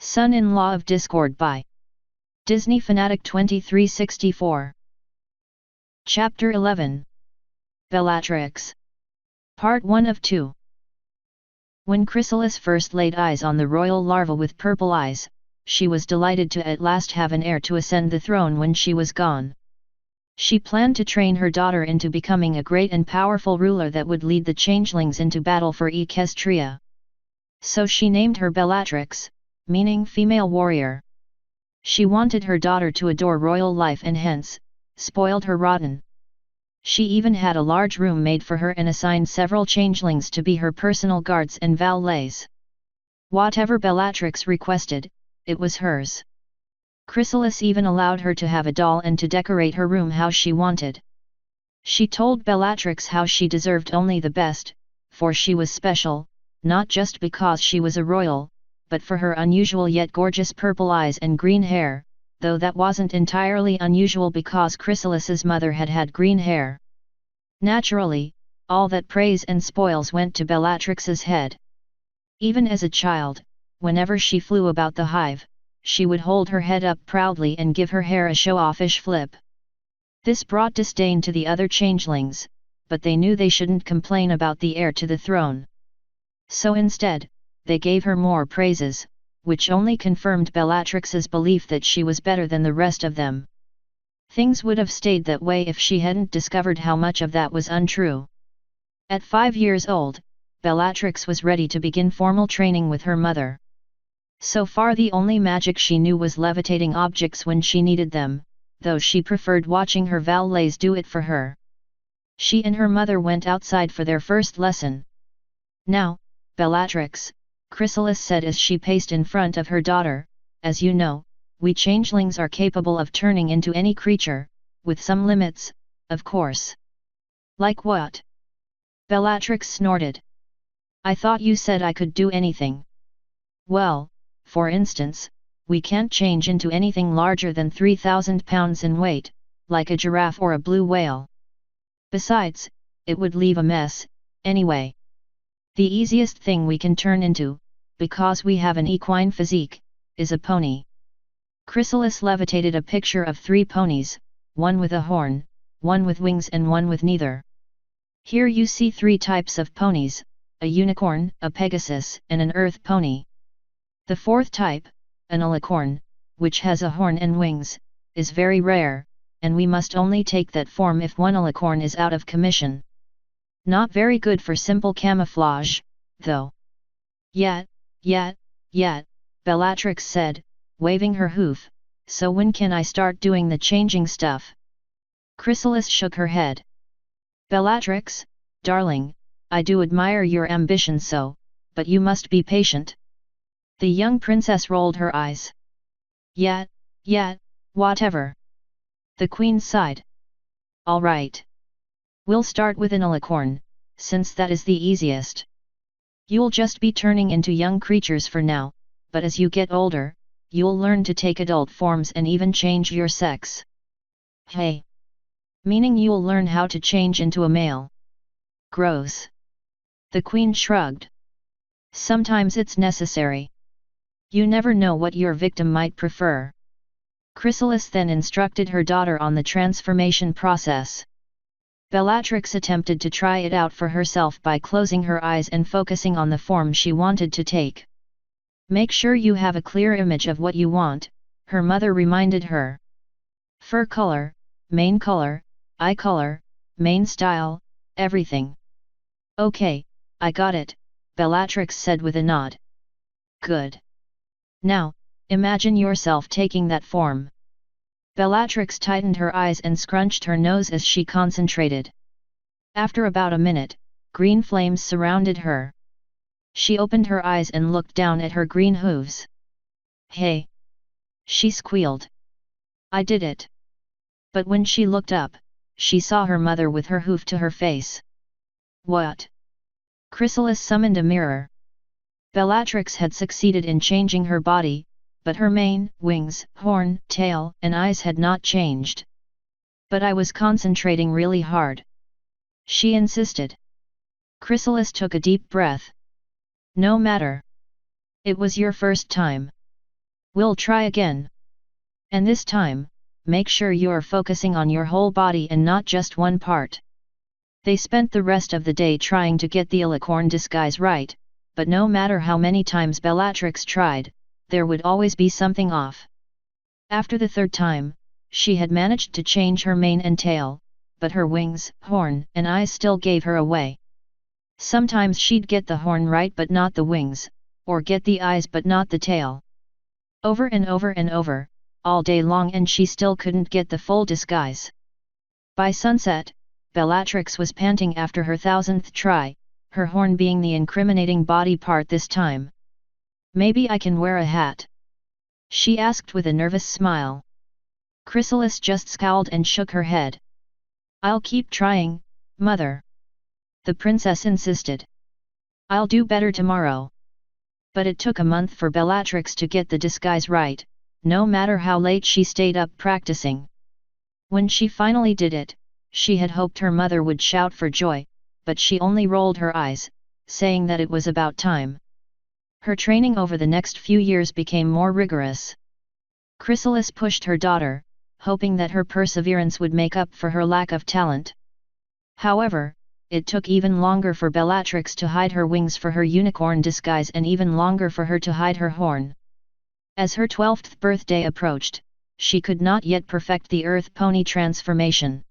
Son-in-Law of Discord by Disney Fanatic 2364. Chapter 11. Bellatrix. Part 1 of 2. When Chrysalis first laid eyes on the royal larva with purple eyes, she was delighted to at last have an heir to ascend the throne when she was gone. She planned to train her daughter into becoming a great and powerful ruler that would lead the changelings into battle for Equestria. So she named her Bellatrix, meaning female warrior. She wanted her daughter to adore royal life and hence, spoiled her rotten. She even had a large room made for her and assigned several changelings to be her personal guards and valets. Whatever Bellatrix requested, it was hers. Chrysalis even allowed her to have a doll and to decorate her room how she wanted. She told Bellatrix how she deserved only the best, for she was special, not just because she was a royal, but for her unusual yet gorgeous purple eyes and green hair, though that wasn't entirely unusual because Chrysalis's mother had had green hair. Naturally, all that praise and spoils went to Bellatrix's head. Even as a child, whenever she flew about the hive, she would hold her head up proudly and give her hair a show-offish flip. This brought disdain to the other changelings, but they knew they shouldn't complain about the heir to the throne. So instead, they gave her more praises, which only confirmed Bellatrix's belief that she was better than the rest of them. Things would have stayed that way if she hadn't discovered how much of that was untrue. At 5 years old, Bellatrix was ready to begin formal training with her mother. So far the only magic she knew was levitating objects when she needed them, though she preferred watching her valets do it for her. She and her mother went outside for their first lesson. "Now, Bellatrix," Chrysalis said as she paced in front of her daughter, "as you know, we changelings are capable of turning into any creature, with some limits, of course." "Like what?" Bellatrix snorted. "I thought you said I could do anything." "Well, for instance, we can't change into anything larger than 3,000 pounds in weight, like a giraffe or a blue whale. Besides, it would leave a mess, anyway. The easiest thing we can turn into, because we have an equine physique, is a pony." Chrysalis levitated a picture of 3 ponies, one with a horn, one with wings and one with neither. "Here you see 3 types of ponies, a unicorn, a pegasus, and an earth pony. The 4th type, an alicorn, which has a horn and wings, is very rare, and we must only take that form if one alicorn is out of commission. Not very good for simple camouflage, though." Yet, Bellatrix said, waving her hoof, "so when can I start doing the changing stuff?" Chrysalis shook her head. "Bellatrix, darling, I do admire your ambition so, but you must be patient." The young princess rolled her eyes. Yet, whatever." The queen sighed. "All right. We'll start with an alicorn, since that is the easiest. You'll just be turning into young creatures for now, but as you get older, you'll learn to take adult forms and even change your sex." "Hey! Meaning you'll learn how to change into a male?" "Gross." The queen shrugged. "Sometimes it's necessary. You never know what your victim might prefer." Chrysalis then instructed her daughter on the transformation process. Bellatrix attempted to try it out for herself by closing her eyes and focusing on the form she wanted to take. "Make sure you have a clear image of what you want," her mother reminded her. "Fur color, mane color, eye color, mane style, everything." "Okay, I got it," Bellatrix said with a nod. "Good. Now, imagine yourself taking that form." Bellatrix tightened her eyes and scrunched her nose as she concentrated. After about a minute, green flames surrounded her. She opened her eyes and looked down at her green hooves. "Hey!" she squealed. "I did it." But when she looked up, she saw her mother with her hoof to her face. "What?" Chrysalis summoned a mirror. Bellatrix had succeeded in changing her body, but her mane, wings, horn, tail, and eyes had not changed. "But I was concentrating really hard," she insisted. Chrysalis took a deep breath. "No matter. It was your first time. We'll try again. And this time, make sure you're focusing on your whole body and not just one part. They spent the rest of the day trying to get the alicorn disguise right, but no matter how many times Bellatrix tried, there would always be something off. After the third time, she had managed to change her mane and tail, but her wings, horn, and eyes still gave her away. Sometimes she'd get the horn right but not the wings, or get the eyes but not the tail. Over and over and over, all day long, and she still couldn't get the full disguise. By sunset, Bellatrix was panting after her 1000th try, her horn being the incriminating body part this time. Maybe I can wear a hat? She asked with a nervous smile. Chrysalis just scowled and shook her head. I'll keep trying, mother. The princess insisted. I'll do better tomorrow. But it took a month for Bellatrix to get the disguise right, no matter how late she stayed up practicing. When she finally did it, she had hoped her mother would shout for joy, but she only rolled her eyes, saying that it was about time. Her training over the next few years became more rigorous. Chrysalis pushed her daughter, hoping that her perseverance would make up for her lack of talent. However, it took even longer for Bellatrix to hide her wings for her unicorn disguise, and even longer for her to hide her horn. As her 12th birthday approached, she could not yet perfect the earth pony transformation.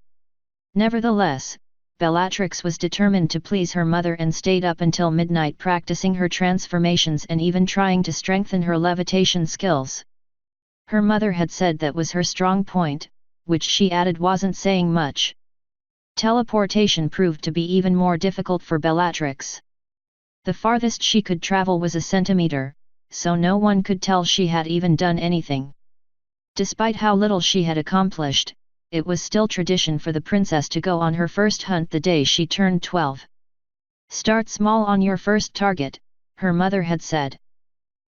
Nevertheless, Bellatrix was determined to please her mother and stayed up until midnight practicing her transformations and even trying to strengthen her levitation skills. Her mother had said that was her strong point, which she added wasn't saying much. Teleportation proved to be even more difficult for Bellatrix. The farthest she could travel was a centimeter, so no one could tell she had even done anything. Despite how little she had accomplished, it was still tradition for the princess to go on her first hunt the day she turned 12. Start small on your first target, her mother had said.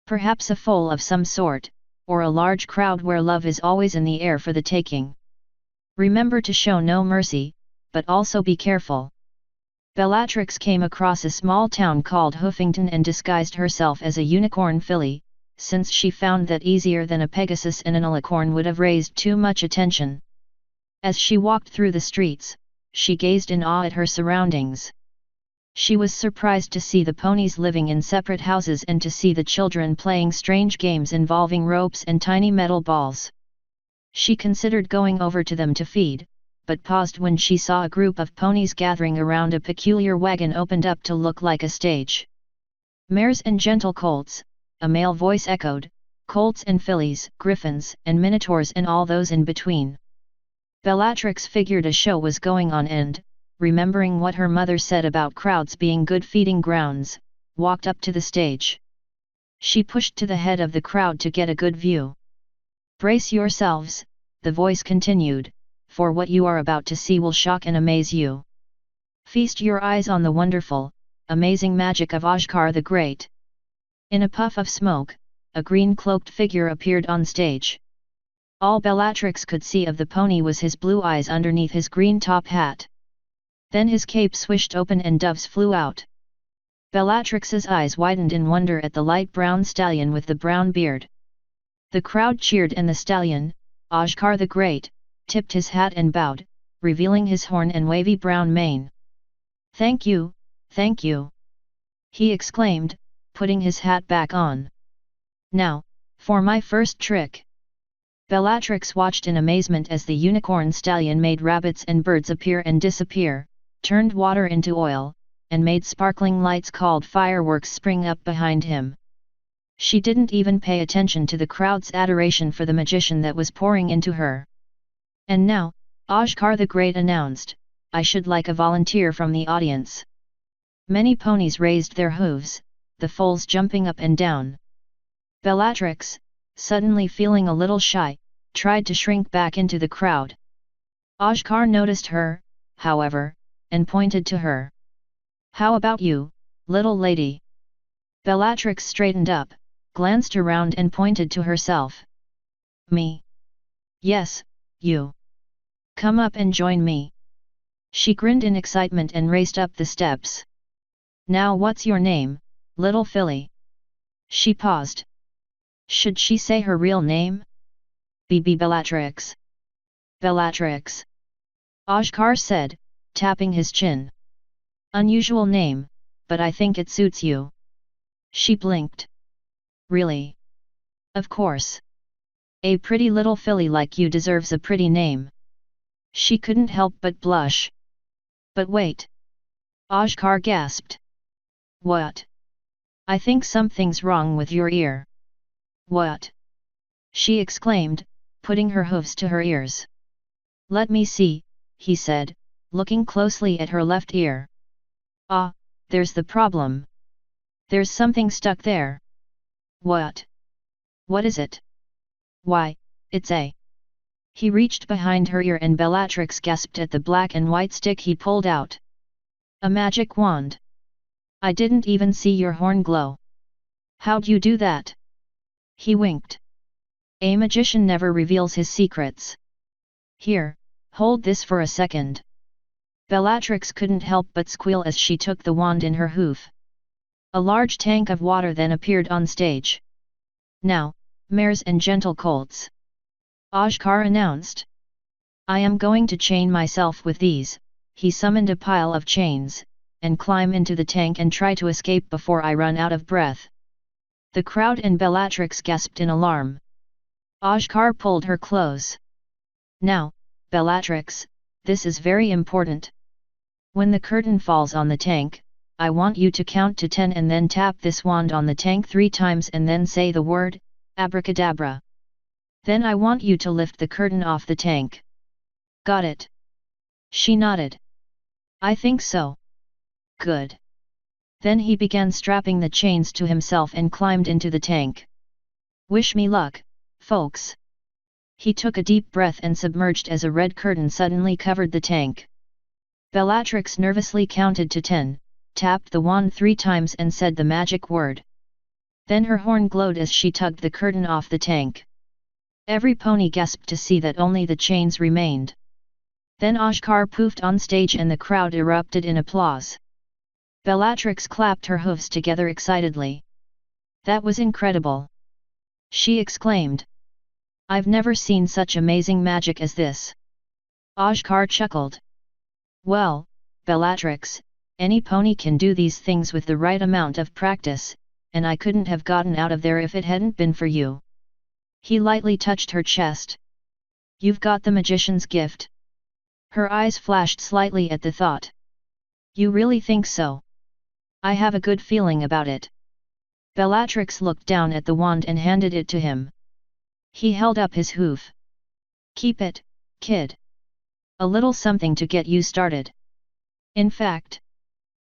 Perhaps a foal of some sort, or a large crowd where love is always in the air for the taking. Remember to show no mercy, but also be careful. Bellatrix came across a small town called Hoofington and disguised herself as a unicorn filly, since she found that easier than a Pegasus and an alicorn would have raised too much attention. As she walked through the streets, she gazed in awe at her surroundings. She was surprised to see the ponies living in separate houses and to see the children playing strange games involving ropes and tiny metal balls. She considered going over to them to feed, but paused when she saw a group of ponies gathering around a peculiar wagon opened up to look like a stage. Mares and gentle colts, a male voice echoed, colts and fillies, griffins and minotaurs and all those in between. Bellatrix figured a show was going on and, remembering what her mother said about crowds being good feeding grounds, walked up to the stage. She pushed to the head of the crowd to get a good view. Brace yourselves, the voice continued, for what you are about to see will shock and amaze you. Feast your eyes on the wonderful, amazing magic of Ajkar the Great. In a puff of smoke, a green-cloaked figure appeared on stage. All Bellatrix could see of the pony was his blue eyes underneath his green top hat. Then his cape swished open and doves flew out. Bellatrix's eyes widened in wonder at the light brown stallion with the brown beard. The crowd cheered and the stallion, Ajkar the Great, tipped his hat and bowed, revealing his horn and wavy brown mane. "Thank you, thank you!" he exclaimed, putting his hat back on. "Now, for my first trick!" Bellatrix watched in amazement as the unicorn stallion made rabbits and birds appear and disappear, turned water into oil, and made sparkling lights called fireworks spring up behind him. She didn't even pay attention to the crowd's adoration for the magician that was pouring into her. "And now," Ajkar the Great announced, "I should like a volunteer from the audience." Many ponies raised their hooves, the foals jumping up and down. Bellatrix, suddenly feeling a little shy, tried to shrink back into the crowd. Ajkar noticed her, however, and pointed to her. "How about you, little lady?" Bellatrix straightened up, glanced around and pointed to herself. "Me? Yes, you. Come up and join me." She grinned in excitement and raced up the steps. "Now what's your name, little filly?" She paused. Should she say her real name? Bellatrix. Bellatrix. Oscar said, tapping his chin. Unusual name, but I think it suits you. She blinked. Really? Of course. A pretty little filly like you deserves a pretty name. She couldn't help but blush. But wait. Oscar gasped. What? I think something's wrong with your ear. What? She exclaimed, putting her hooves to her ears. Let me see, he said, looking closely at her left ear. Ah, there's the problem. There's something stuck there. What? What is it? Why, it's a... He reached behind her ear and Bellatrix gasped at the black and white stick he pulled out. A magic wand. I didn't even see your horn glow. How'd you do that? He winked. A magician never reveals his secrets. Here, hold this for a second. Bellatrix couldn't help but squeal as she took the wand in her hoof. A large tank of water then appeared on stage. Now, mares and gentle colts. Oscar announced. I am going to chain myself with these. He summoned a pile of chains, and climb into the tank and try to escape before I run out of breath. The crowd and Bellatrix gasped in alarm. Oscar pulled her close. Now, Bellatrix, this is very important. When the curtain falls on the tank, I want you to count to 10 and then tap this wand on the tank 3 times and then say the word, abracadabra. Then I want you to lift the curtain off the tank. Got it? She nodded. I think so. Good. Then he began strapping the chains to himself and climbed into the tank. Wish me luck, folks. He took a deep breath and submerged as a red curtain suddenly covered the tank. Bellatrix nervously counted to 10, tapped the wand 3 times and said the magic word. Then her horn glowed as she tugged the curtain off the tank. Every pony gasped to see that only the chains remained. Then Oscar poofed on stage and the crowd erupted in applause. Bellatrix clapped her hooves together excitedly. That was incredible! She exclaimed. I've never seen such amazing magic as this. Oscar chuckled. Well, Bellatrix, any pony can do these things with the right amount of practice, and I couldn't have gotten out of there if it hadn't been for you. He lightly touched her chest. You've got the magician's gift. Her eyes flashed slightly at the thought. You really think so? I have a good feeling about it. Bellatrix looked down at the wand and handed it to him. He held up his hoof. Keep it, kid. A little something to get you started. In fact,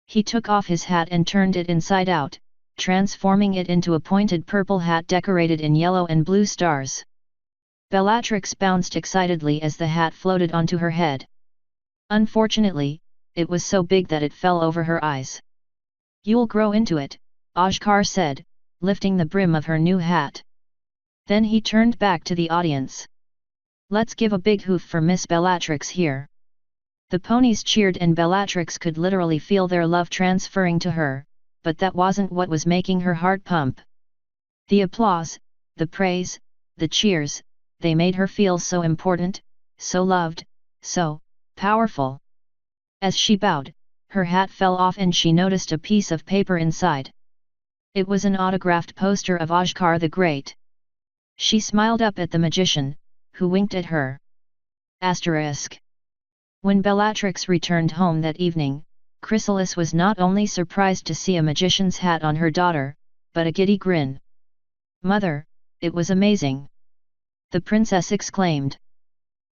he took off his hat and turned it inside out, transforming it into a pointed purple hat decorated in yellow and blue stars. Bellatrix bounced excitedly as the hat floated onto her head. Unfortunately, it was so big that it fell over her eyes. You'll grow into it, Oscar said, lifting the brim of her new hat. Then he turned back to the audience. Let's give a big hoof for Miss Bellatrix here. The ponies cheered and Bellatrix could literally feel their love transferring to her, but that wasn't what was making her heart pump. The applause, the praise, the cheers, they made her feel so important, so loved, so powerful. As she bowed, her hat fell off and she noticed a piece of paper inside. It was an autographed poster of Oscar the Great. She smiled up at the magician, who winked at her. Asterisk. When Bellatrix returned home that evening, Chrysalis was not only surprised to see a magician's hat on her daughter, but a giddy grin. Mother, it was amazing! The princess exclaimed.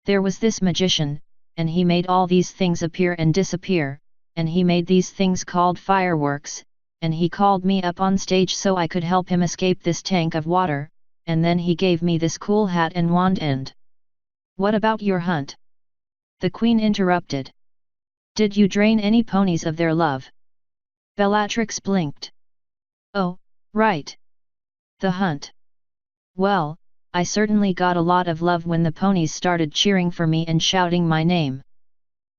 There was this magician, and he made all these things appear and disappear, and he made these things called fireworks, and he called me up on stage so I could help him escape this tank of water, and then he gave me this cool hat and wand and... What about your hunt? The queen interrupted. Did you drain any ponies of their love? Bellatrix blinked. Oh, right. The hunt. Well, I certainly got a lot of love when the ponies started cheering for me and shouting my name.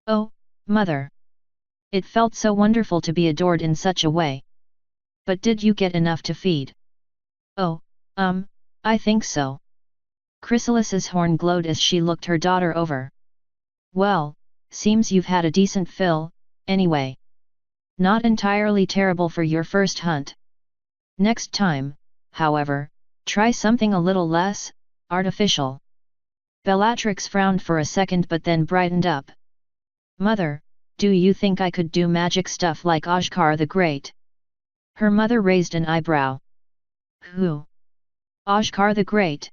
Oh, mother. It felt so wonderful to be adored in such a way. But did you get enough to feed? Oh, I think so. Chrysalis's horn glowed as she looked her daughter over. Well, seems you've had a decent fill, anyway. Not entirely terrible for your first hunt. Next time, however, try something a little less artificial. Bellatrix frowned for a second but then brightened up. Mother, do you think I could do magic stuff like Oshkar the Great? Her mother raised an eyebrow. Who? Oshkar the Great?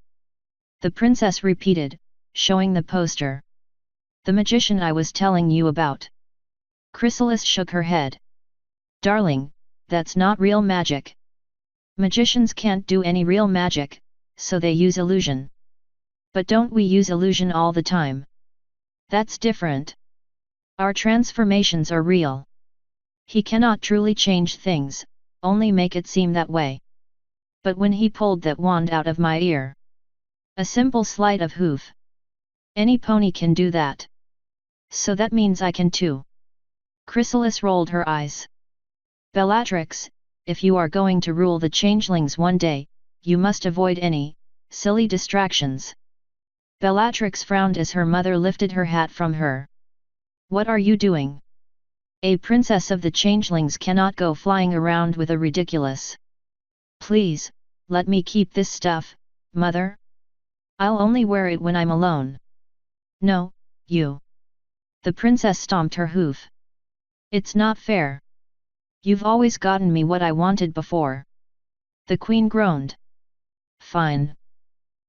The princess repeated, showing the poster. The magician I was telling you about. Chrysalis shook her head. Darling, that's not real magic. Magicians can't do any real magic, so they use illusion. But don't we use illusion all the time? That's different. Our transformations are real. He cannot truly change things, only make it seem that way. But when he pulled that wand out of my ear. A simple sleight of hoof. Any pony can do that. So that means I can too. Chrysalis rolled her eyes. Bellatrix, if you are going to rule the changelings one day, you must avoid any silly distractions. Bellatrix frowned as her mother lifted her hat from her. What are you doing? A princess of the changelings cannot go flying around with a ridiculous. Please, let me keep this stuff, mother. I'll only wear it when I'm alone. No, you. The princess stomped her hoof. It's not fair. You've always gotten me what I wanted before. The queen groaned. Fine.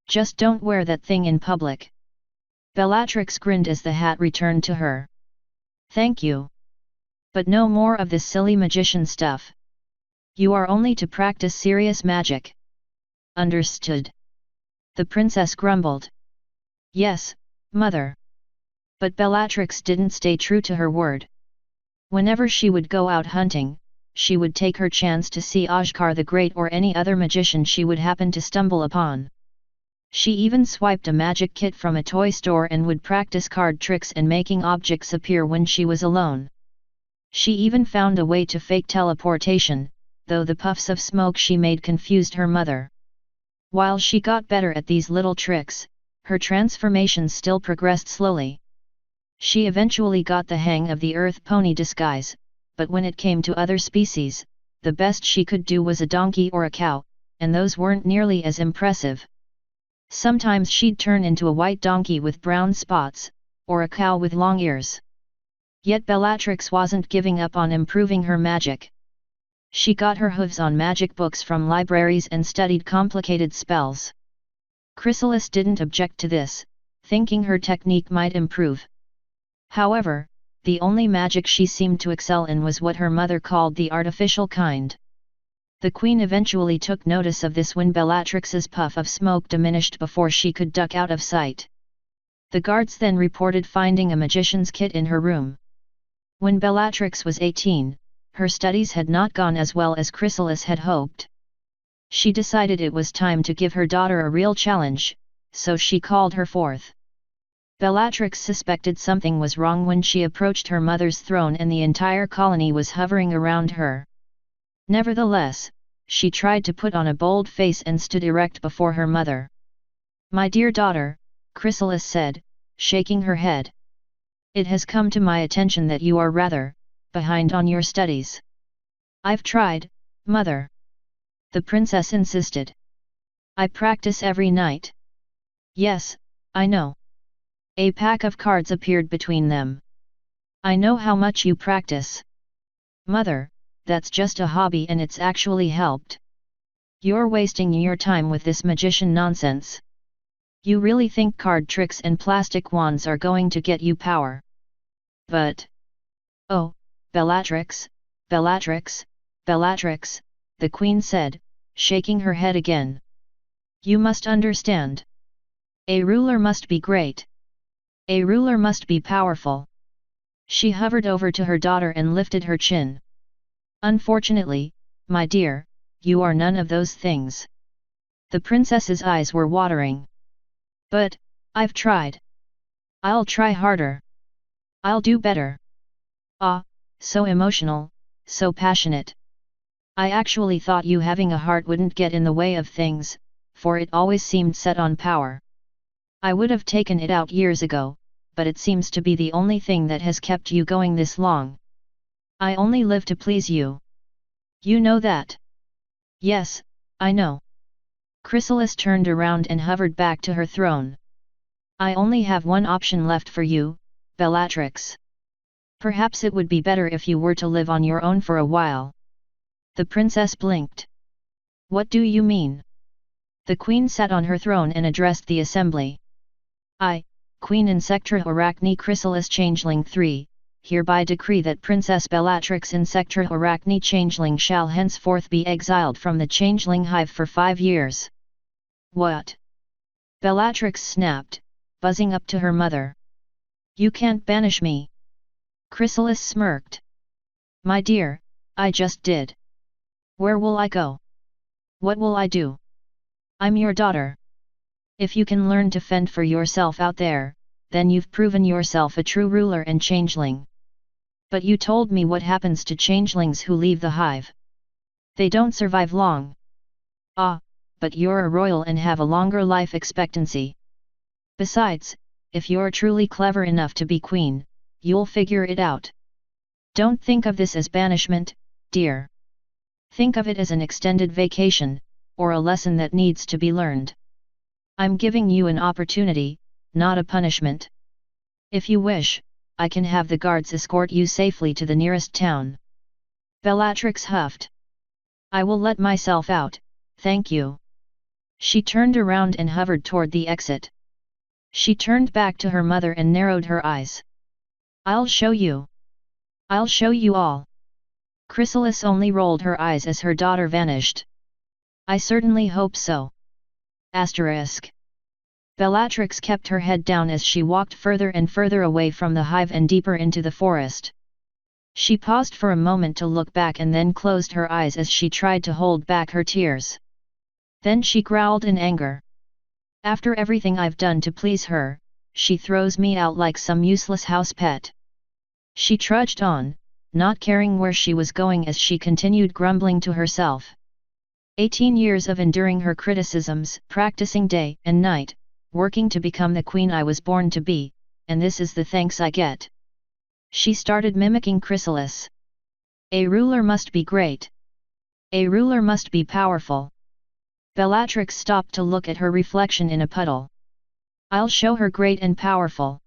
Just don't wear that thing in public. Bellatrix grinned as the hat returned to her. Thank you. But no more of this silly magician stuff. You are only to practice serious magic. Understood? The princess grumbled. Yes, mother. But Bellatrix didn't stay true to her word. Whenever she would go out hunting, she would take her chance to see Oshkar the Great or any other magician she would happen to stumble upon. She even swiped a magic kit from a toy store and would practice card tricks and making objects appear when she was alone. She even found a way to fake teleportation, though the puffs of smoke she made confused her mother. While she got better at these little tricks, her transformations still progressed slowly. She eventually got the hang of the earth pony disguise, but when it came to other species, the best she could do was a donkey or a cow, and those weren't nearly as impressive. Sometimes she'd turn into a white donkey with brown spots, or a cow with long ears. Yet Bellatrix wasn't giving up on improving her magic. She got her hooves on magic books from libraries and studied complicated spells. Chrysalis didn't object to this, thinking her technique might improve. However, the only magic she seemed to excel in was what her mother called the artificial kind. The queen eventually took notice of this when Bellatrix's puff of smoke diminished before she could duck out of sight. The guards then reported finding a magician's kit in her room. When Bellatrix was 18, her studies had not gone as well as Chrysalis had hoped. She decided it was time to give her daughter a real challenge, so she called her forth. Bellatrix suspected something was wrong when she approached her mother's throne and the entire colony was hovering around her. Nevertheless, she tried to put on a bold face and stood erect before her mother. "My dear daughter," Chrysalis said, shaking her head. "It has come to my attention that you are rather behind on your studies." "I've tried, mother." The princess insisted. "I practice every night." "Yes, I know." A pack of cards appeared between them. "I know how much you practice." "Mother, that's just a hobby and it's actually helped. You're wasting your time with this magician nonsense. You really think card tricks and plastic wands are going to get you power? But... Oh, Bellatrix, Bellatrix, Bellatrix," the queen said, shaking her head again. "You must understand. A ruler must be great. A ruler must be powerful." She hovered over to her daughter and lifted her chin. "Unfortunately, my dear, you are none of those things." The princess's eyes were watering. "But, I've tried. I'll try harder. I'll do better." "Ah, so emotional, so passionate. I actually thought you having a heart wouldn't get in the way of things," for it always seemed set on power. I would have taken it out years ago, but it seems to be the only thing that has kept you going this long. I only live to please you. You know that? Yes, I know. Chrysalis turned around and hovered back to her throne. I only have one option left for you, Bellatrix. Perhaps it would be better if you were to live on your own for a while. The princess blinked. What do you mean? The queen sat on her throne and addressed the assembly. I, Queen Insectra Arachne Chrysalis Changeling 3, hereby decree that Princess Bellatrix Insectra Arachne Changeling shall henceforth be exiled from the Changeling hive for 5 years. What? Bellatrix snapped, buzzing up to her mother. You can't banish me. Chrysalis smirked. My dear, I just did. Where will I go? What will I do? I'm your daughter. If you can learn to fend for yourself out there, then you've proven yourself a true ruler and changeling. But you told me what happens to changelings who leave the hive. They don't survive long. Ah, but you're a royal and have a longer life expectancy. Besides, if you're truly clever enough to be queen, you'll figure it out. Don't think of this as banishment, dear. Think of it as an extended vacation, or a lesson that needs to be learned. I'm giving you an opportunity, not a punishment. If you wish, I can have the guards escort you safely to the nearest town. Bellatrix huffed. I will let myself out, thank you. She turned around and hovered toward the exit. She turned back to her mother and narrowed her eyes. I'll show you. I'll show you all. Chrysalis only rolled her eyes as her daughter vanished. I certainly hope so. Asterisk. Bellatrix kept her head down as she walked further and further away from the hive and deeper into the forest. She paused for a moment to look back and then closed her eyes as she tried to hold back her tears. Then she growled in anger. After everything I've done to please her, she throws me out like some useless house pet. She trudged on, not caring where she was going as she continued grumbling to herself. 18 years of enduring her criticisms, practicing day and night, working to become the queen I was born to be, and this is the thanks I get. She started mimicking Chrysalis. A ruler must be great. A ruler must be powerful. Bellatrix stopped to look at her reflection in a puddle. I'll show her great and powerful.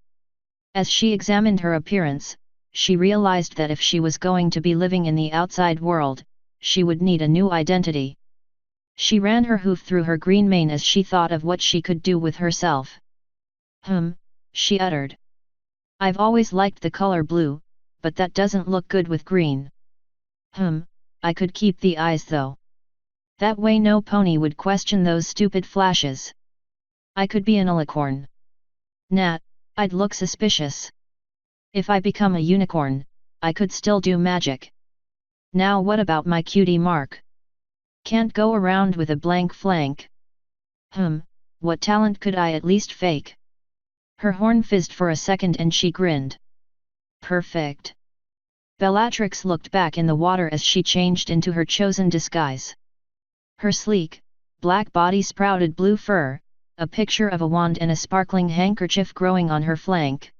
As she examined her appearance, she realized that if she was going to be living in the outside world, she would need a new identity. She ran her hoof through her green mane as she thought of what she could do with herself. She uttered. I've always liked the color blue, but that doesn't look good with green. I could keep the eyes though. That way no pony would question those stupid flashes. I could be an alicorn. Nah, I'd look suspicious. If I become a unicorn, I could still do magic. Now what about my cutie mark? Can't go around with a blank flank. What talent could I at least fake? Her horn fizzed for a second and she grinned. Perfect. Bellatrix looked back in the water as she changed into her chosen disguise. Her sleek, black body sprouted blue fur, a picture of a wand and a sparkling handkerchief growing on her flank.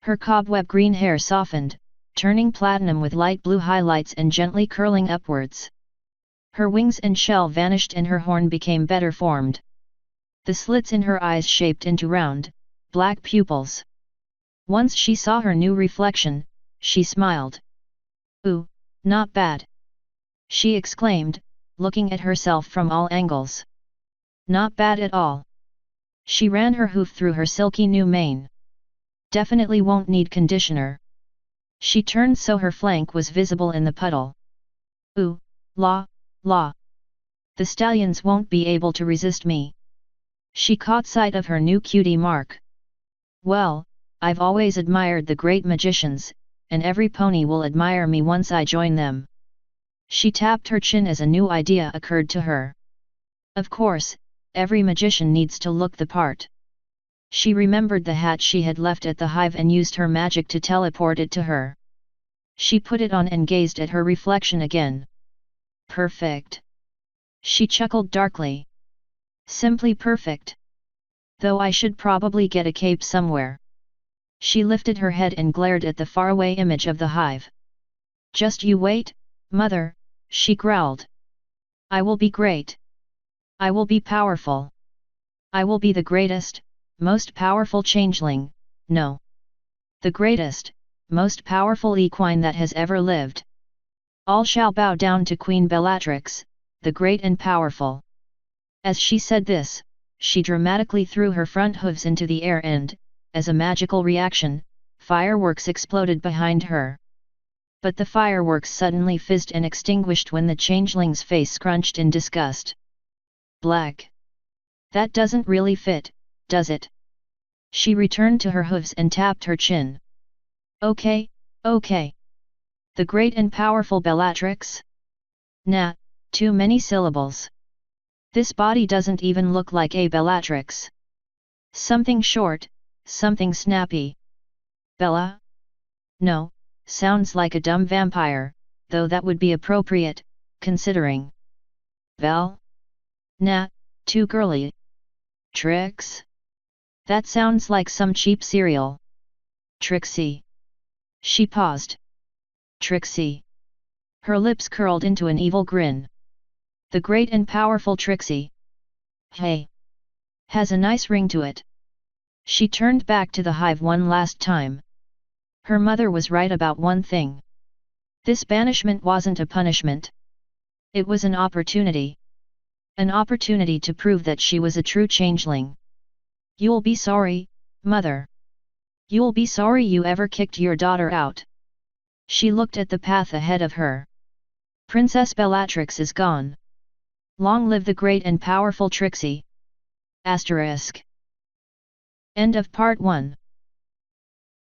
Her cobweb green hair softened, turning platinum with light blue highlights and gently curling upwards. Her wings and shell vanished and her horn became better formed. The slits in her eyes shaped into round, black pupils. Once she saw her new reflection, she smiled. Ooh, not bad! She exclaimed, looking at herself from all angles. Not bad at all. She ran her hoof through her silky new mane. Definitely won't need conditioner. She turned so her flank was visible in the puddle. Ooh, la, la. The stallions won't be able to resist me. She caught sight of her new cutie mark. Well, I've always admired the great magicians, and every pony will admire me once I join them. She tapped her chin as a new idea occurred to her. Of course, every magician needs to look the part. She remembered the hat she had left at the hive and used her magic to teleport it to her. She put it on and gazed at her reflection again. Perfect. She chuckled darkly. Simply perfect. Though I should probably get a cape somewhere. She lifted her head and glared at the faraway image of the hive. Just you wait, mother, she growled. I will be great. I will be powerful. I will be the greatest, most powerful changeling, no. The greatest, most powerful equine that has ever lived. All shall bow down to Queen Bellatrix, the great and powerful. As she said this, she dramatically threw her front hooves into the air and, as a magical reaction, fireworks exploded behind her. But the fireworks suddenly fizzed and extinguished when the changeling's face scrunched in disgust. Black. That doesn't really fit, does it? She returned to her hooves and tapped her chin. Okay, okay. The great and powerful Bellatrix? Nah, too many syllables. This body doesn't even look like a Bellatrix. Something short, something snappy. Bella? No, sounds like a dumb vampire, though that would be appropriate, considering. Belle? Nah, too girly. Trix? That sounds like some cheap cereal. Trixie. She paused. Trixie. Her lips curled into an evil grin. The great and powerful Trixie. Hey. Has a nice ring to it. She turned back to the hive one last time. Her mother was right about one thing. This banishment wasn't a punishment. It was an opportunity. An opportunity to prove that she was a true changeling. You'll be sorry, mother. You'll be sorry you ever kicked your daughter out. She looked at the path ahead of her. Princess Bellatrix is gone. Long live the great and powerful Trixie. Asterisk. End of Part 1.